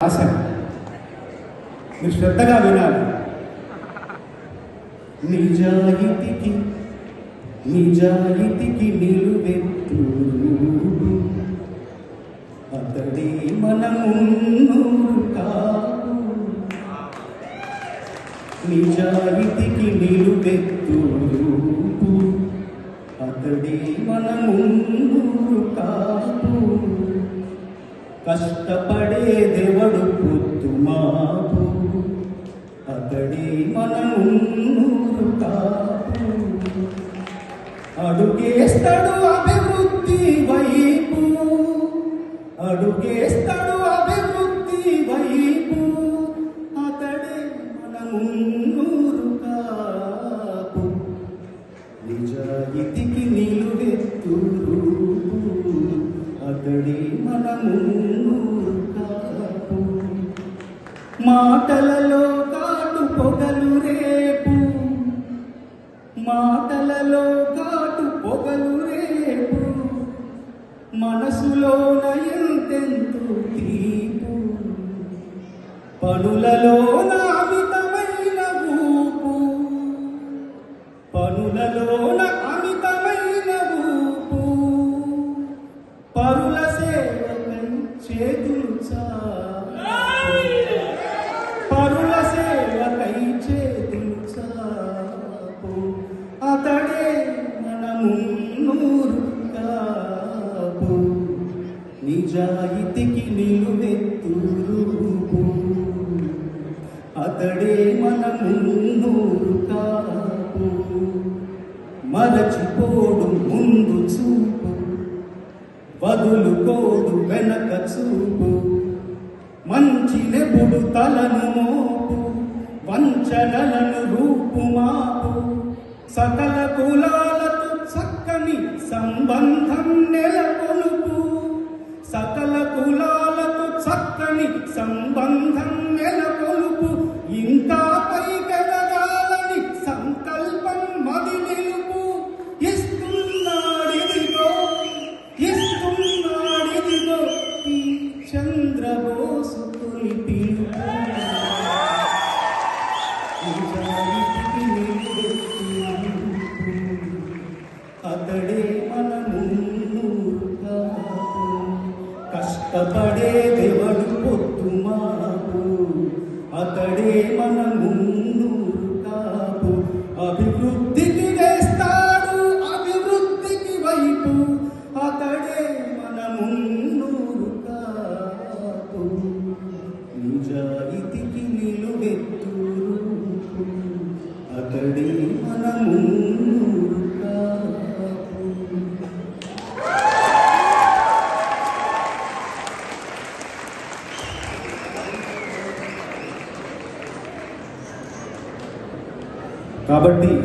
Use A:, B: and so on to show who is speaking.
A: అసలు మీరు శ్రద్ధగా వినాలి. నిజాయితీకి నిలువెత్తు అతడే మన మున్నూరు కాపు. నిజాయితీకి నిలువెత్తు అతడే మన మున్నూరు కాపు. కష్టపడేదెవడు పొద్దు మాపు అతడే మన మున్నూరు కాపు. అడుగేస్తాడు అభివృద్ధి వైపు అడుగేస్తాడు అభివృద్ధి వైపు అతడే మన మున్నూరు కాపు. నిజాయితీకి నిలువెత్తు అతడే మన మున్నూరు కాపు. మాటలలో కాటు పొగలు రేపు మాటలలో కాటు పొగలు రేపు మనసులోన ఎంతెంతో తీపు. పనులలోన అమితమైన ఊపు పనులలోన అమితమైన ఊపు. పరుల సేవకై చేతులు పరుల సేవకై చేతులు చాపు. అతడే మన మున్నూరు కాపు. నిజాయితీకి నిలువెత్తు అతడే మన మున్నూరు కాపు. మరచిపోడు ముందు చూపు వదులుకోడు వెనక చూపు. మంచి నెబుడు తలను మోపు వంచనలను రూపుమాపు. సకల కులాలతో చక్కని సంబంధం నెలకొలుపు సకల కులాలతో చక్కని సంబంధం నెలకొలుపు. ఇంకా పైకెదగాలని సంకల్పం మది నిలుపు. ఇస్తున్నాడిదిగో ఈ చంద్రబోసు తొలి పిలుపు. అతడే మన మున్నూరు కాపు. కష్టపడేదెవడు పొద్దు మాపు అతడే మన మున్నూరు కాపు. అభివృద్ధికి వేస్తాడు అభివృద్ధికి వైపు అతడే మన మున్నూరు కాపు. నిజాయితీకి నిలువెత్తు అతడే మన మున్నూరు కాపు. కాబట్టి